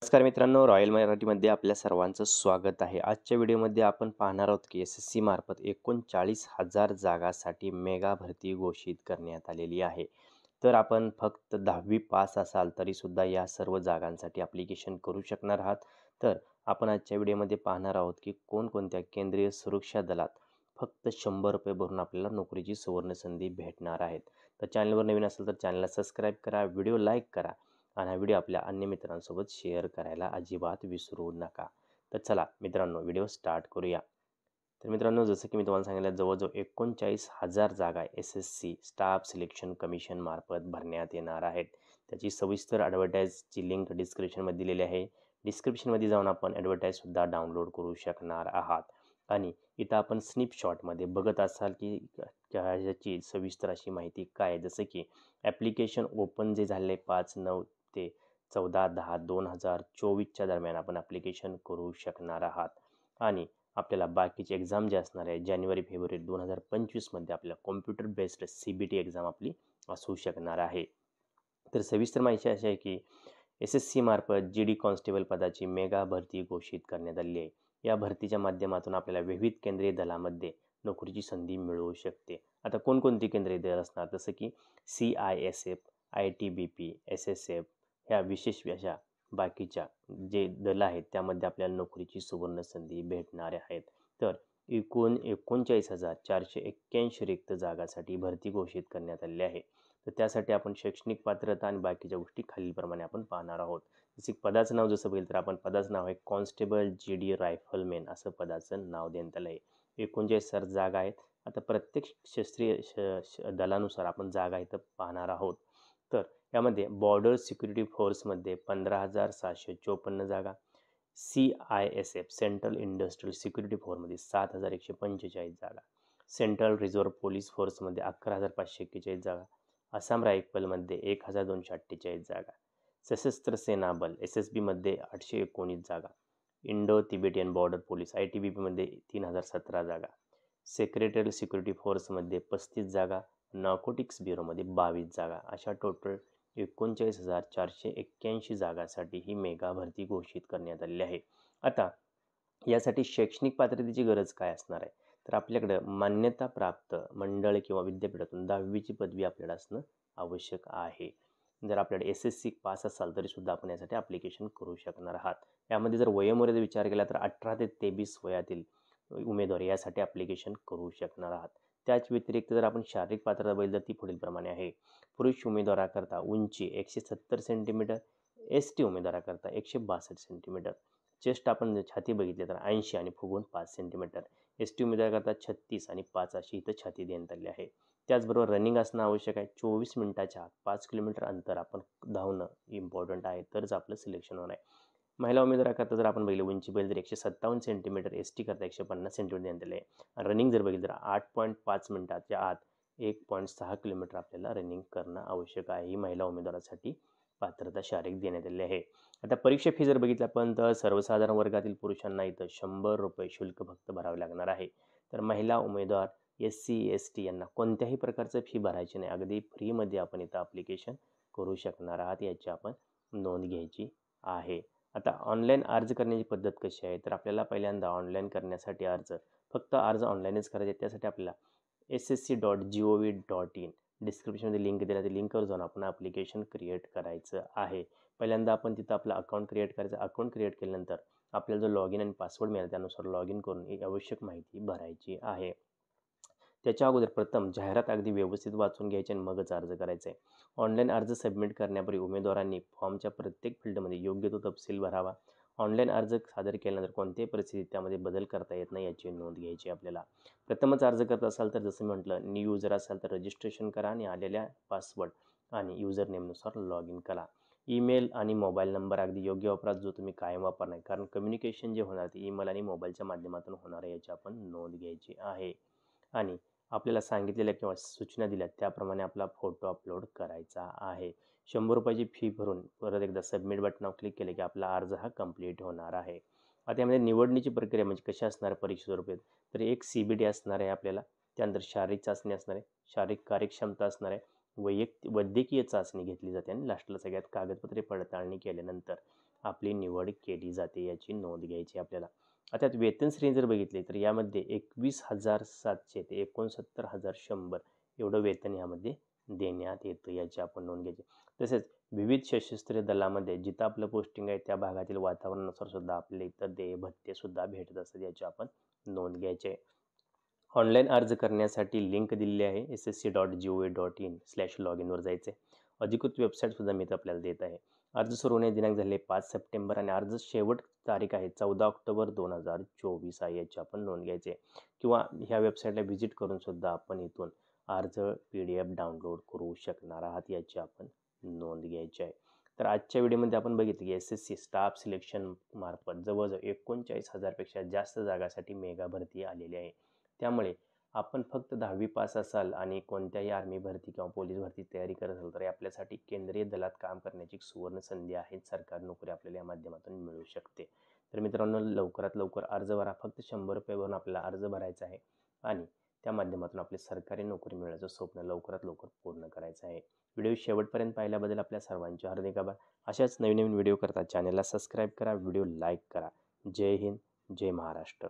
नमस्कार मित्रांनो, रॉयल मराठीमध्ये आपल्या सर्वांचं स्वागत आहे. आजच्या व्हिडिओमध्ये आपण पाहणार आहोत की एस-एस-सी मार्फत 39,000 जागासाठी मेगा भरती घोषित करण्यात आलेली आहे. तर आपण फक्त 10वी पास असाल तरीसुद्धा या सर्व जागांसाठी ॲप्लिकेशन करू शकणार आहात. तर आपण आजच्या व्हिडिओमध्ये पाहणार आहोत की कोणकोणत्या केंद्रीय सुरक्षा दलात फक्त ₹100 भरून आपल्याला नोकरीची सुवर्णसंधी भेटणार आहेत. तर चॅनलवर नवीन असेल तर चॅनलला सबस्क्राईब करा, व्हिडिओ लाईक करा आणि हा व्हिडिओ आपल्या अन्य मित्रांसोबत शेअर करायला अजिबात विसरू नका. तर चला मित्रांनो, व्हिडिओ स्टार्ट करूया. तर मित्रांनो, जसं की मी तुम्हाला सांगितलं, जवळजवळ 39,000 जागा एस-एस-सी स्टाफ सिलेक्शन कमिशन मार्फत भरण्यात येणार आहेत. त्याची सविस्तर ॲडव्हर्टाईजची लिंक डिस्क्रिप्शनमध्ये दिलेली आहे. डिस्क्रिप्शनमध्ये जाऊन आपण ॲडव्हर्टाईजसुद्धा डाउनलोड करू शकणार आहात. आणि इथं आपण स्नॅपशॉटमध्ये बघत असाल की ह्याची सविस्तर अशी माहिती काय आहे. जसं की ॲप्लिकेशन ओपन जे झाले 5/9 ते 14/10/2024च्या दरम्यान आपण ॲप्लिकेशन करू शकणार आहात. आणि आपल्याला बाकीचे एक्झाम जे असणार आहे जानेवारी-फेब्रुवारी 2025मध्ये आपल्याला कॉम्प्युटर बेस्ड CBT एक्झाम आपली असू शकणार आहे. तर सविस्तर माहिती अशी आहे की एस-एस-सी मार्फत GD कॉन्स्टेबल पदाची मेगा भरती घोषित करण्यात आली आहे. या भरतीच्या माध्यमातून आपल्याला विविध केंद्रीय दलामध्ये नोकरीची संधी मिळू शकते. आता कोणकोणती केंद्रीय दल असणार, जसं की CISF, ITBP, SSF ह्या विशेष अशा बाकीच्या जे दल आहेत त्यामध्ये आपल्याला नोकरीची सुवर्ण संधी भेटणार आहेत. तर एकूण 39,481 रिक्त जागासाठी भरती घोषित करण्यात आलेली आहे. तर त्यासाठी आपण शैक्षणिक पात्रता आणि बाकीच्या गोष्टी खालीलप्रमाणे आपण पाहणार आहोत. जसे पदाचं नाव जसं बघितलं तर आपण पदाचं नाव आहे कॉन्स्टेबल GD रायफलमॅन असं पदाचं नाव देण्यात आलं आहे. 39,000 जागा आहेत. आता प्रत्येक शास्त्रीय दलानुसार आपण जागा इथं पाहणार आहोत. तर यामध्ये बॉर्डर सिक्युरिटी फोर्समध्ये 15,754 जागा, CISF सेंट्रल इंडस्ट्रियल सिक्युरिटी फोर्समध्ये 7,145 जागा, सेंट्रल रिझर्व्ह पोलीस फोर्समध्ये 11,541 जागा, आसाम रायफलमध्ये 1,248 जागा, सशस्त्र सेना बल SSBमध्ये 819 जागा, इंडो तिबेटियन बॉर्डर पोलीस ITBPमध्ये 3,017 जागा, सेक्रेटरी सिक्युरिटी फोर्समध्ये 35 जागा, नार्कोटिक्स ब्युरोमध्ये 22 जागा, अशा टोटल 39,481 जागासाठी ही मेगा भरती घोषित करण्यात आलेली आहे. आता यासाठी शैक्षणिक पात्रतेची गरज काय असणार आहे, तर आपल्याकडं मान्यताप्राप्त मंडळ किंवा विद्यापीठातून 10वीची पदवी आपल्याला असणं आवश्यक आहे. जर आपल्याकडे SSC पास असाल तरीसुद्धा आपण यासाठी ॲप्लिकेशन करू शकणार आहात. यामध्ये जर वयोमर्यादा विचार केला तर 18 ते 23 वयातील उमेदवार यासाठी ॲप्लिकेशन करू शकणार आहात. त्याच व्यतिरिक्त जर आपण शारीरिक पात्रता बघितली तर ती पुढीलप्रमाणे आहे. पुरुष उमेदवाराकरता उंची 170 सेंटीमीटर, ST उमेदवाराकरता 162 सेंटीमीटर, चेस्ट आपण छाती बघितली तर 80 आणि फुगवून 5 सेंटीमीटर, ST उमेदवाराकरता 36 आणि 5 अशी इथं छाती देण्यात आली आहे. त्याचबरोबर रनिंग असणं आवश्यक आहे. 24 मिनिटाच्या आत 5 किलोमीटर अंतर आपण धावणं इम्पॉर्टंट आहे, तरच आपलं सिलेक्शन होणार आहे. महिला उमेदवाराकरता जर आपण बघितलं उंची बघितली तर 157 सेंटीमीटर, ST करता 150 सेंटीमीटर देण्यात आले आहे. रनिंग जर बघितलं तर 8.5 मिनिटाच्या आत 1.6 किलोमीटर आपल्याला रनिंग करणं आवश्यक आहे. ही महिला उमेदवारासाठी पात्रता शारीरिक देण्यात आलेली आहे. आता परीक्षा फी जर बघितलं आपण तर सर्वसाधारण वर्गातील पुरुषांना इथं ₹100 शुल्क फक्त भरावे लागणार आहे. तर महिला उमेदवार SC ST यांना कोणत्याही प्रकारचं फी भरायची नाही. अगदी फ्रीमध्ये आपण इथं ॲप्लिकेशन करू शकणार आहात, याची आपण नोंद घ्यायची आहे. आता ऑनलाईन अर्ज करण्याची पद्धत कशी आहे, तर आपल्याला पहिल्यांदा ऑनलाईन करण्यासाठी फक्त अर्ज ऑनलाईनच करायचे. त्यासाठी आपल्याला ssc.gov.in डिस्क्रिप्शनमध्ये लिंक दिला, त्या लिंकवर जाऊन आपण ॲप्लिकेशन क्रिएट करायचं आहे. पहिल्यांदा आपण तिथं आपलं अकाउंट क्रिएट करायचं. अकाउंट क्रिएट केल्यानंतर आपल्याला जो लॉग इन आणि पासवर्ड मिळेल त्यानुसार लॉग इन करून ही आवश्यक माहिती भरायची आहे. त्याच्या अगोदर प्रथम जाहिरात अगदी व्यवस्थित वाचून घ्यायची आणि मगच अर्ज करायचा आहे. ऑनलाईन अर्ज सबमिट करण्यापूर्वी उमेदवारांनी फॉर्मच्या प्रत्येक फील्डमध्ये योग्य तो तपशील भरावा. ऑनलाईन अर्ज सादर केल्यानंतर कोणत्याही परिस्थितीत त्यामध्ये बदल करता येत नाही, याची नोंद घ्यायची आपल्याला. प्रथमच अर्ज करत असाल तर जसं म्हटलं न्यू युजर असाल तर रजिस्ट्रेशन करा आणि आलेल्या पासवर्ड आणि युजर नेमनुसार लॉग इन करा. ईमेल आणि मोबाईल नंबर अगदी योग्य वापरा, जो तुम्ही कायम वापरणार, कारण कम्युनिकेशन जे होणार ते ईमेल आणि मोबाईलच्या माध्यमातून होणार आहे, याची आपण नोंद घ्यायची आहे. आणि आपल्याला सांगितलेल्या किंवा सूचना दिल्या त्याप्रमाणे आपला फोटो अपलोड करायचा आहे. ₹100ची फी भरून परत एकदा सबमिट बटनावर क्लिक केले की आपला अर्ज हा कंप्लीट होणार आहे. आता यामध्ये निवडणीची प्रक्रिया म्हणजे कशी असणार आहे परीक्षा स्वरूपात, तर एक CBT असणार आहे आपल्याला, त्यानंतर शारीरिक चाचणी असणार आहे, शारीरिक कार्यक्षमता असणार आहे, वैद्यकीय चाचणी घेतली जाते आणि लास्टला सगळ्यात कागदपत्रे पडताळणी केल्यानंतर आपली निवड केली जाते, याची नोंद घ्यायची आपल्याला. आता यात वेतन श्रेणी जर बघितली तर यामध्ये 21,700 ते 69,100 एवढं वेतन यामध्ये देण्यात येतं, याची आपण नोंद घ्यायची. तसेच विविध सशस्त्र दलामध्ये जिथं आपलं पोस्टिंग आहे त्या भागातील वातावरणानुसार सुद्धा आपले इथं भत्ते सुद्धा भेटत असतात, याची आपण नोंद घ्यायची आहे. ऑनलाईन अर्ज करण्यासाठी लिंक दिलेली आहे, ssc.gov.in/login वर जायचं आहे. अधिकृत वेबसाईटसुद्धा मी इथं आपल्याला देत आहे. अर्ज सुरू होण्याचे दिनांक झाले 5 सप्टेंबर आणि अर्ज शेवट तारीख आहे 14 ऑक्टोबर 2024 आहे, याची आपण नोंद घ्यायची आहे. किंवा ह्या वेबसाईटला व्हिजिट करून सुद्धा आपण इथून अर्ज PDF डाउनलोड करू शकणार आहात, याची आपण नोंद घ्यायची आहे. तर आजच्या व्हिडिओमध्ये आपण बघितलं की SSC स्टाफ सिलेक्शन मार्फत जवळजवळ 39,000 पेक्षा जास्त जागासाठी मेगा भरती आलेली आहे. त्यामुळे आपण फक्त 10वी पास असाल आणि कोणत्याही आर्मी भरती किंवा पोलीस भरती तयारी करत असाल तर आपल्यासाठी केंद्रीय दलात काम करण्याची एक सुवर्ण संधी आहे. सरकारी नोकरी आपल्याला या माध्यमातून मिळू शकते. तर मित्रांनो, लवकरात लवकर अर्ज भरा. फक्त 100 रुपये भरून आपल्याला अर्ज भरायचा आहे आणि त्या माध्यमातून आपली सरकारी नोकरी मिळण्याचं स्वप्न लवकरात लवकर पूर्ण करायचं आहे. व्हिडिओ शेवटपर्यंत पाहिल्याबद्दल आपल्या सर्वांचे हार्दिक आभार. अशाच नवीन नवीन व्हिडिओ करता चॅनलला सबस्क्राईब करा, व्हिडिओ लाईक करा. जय हिंद, जय महाराष्ट्र.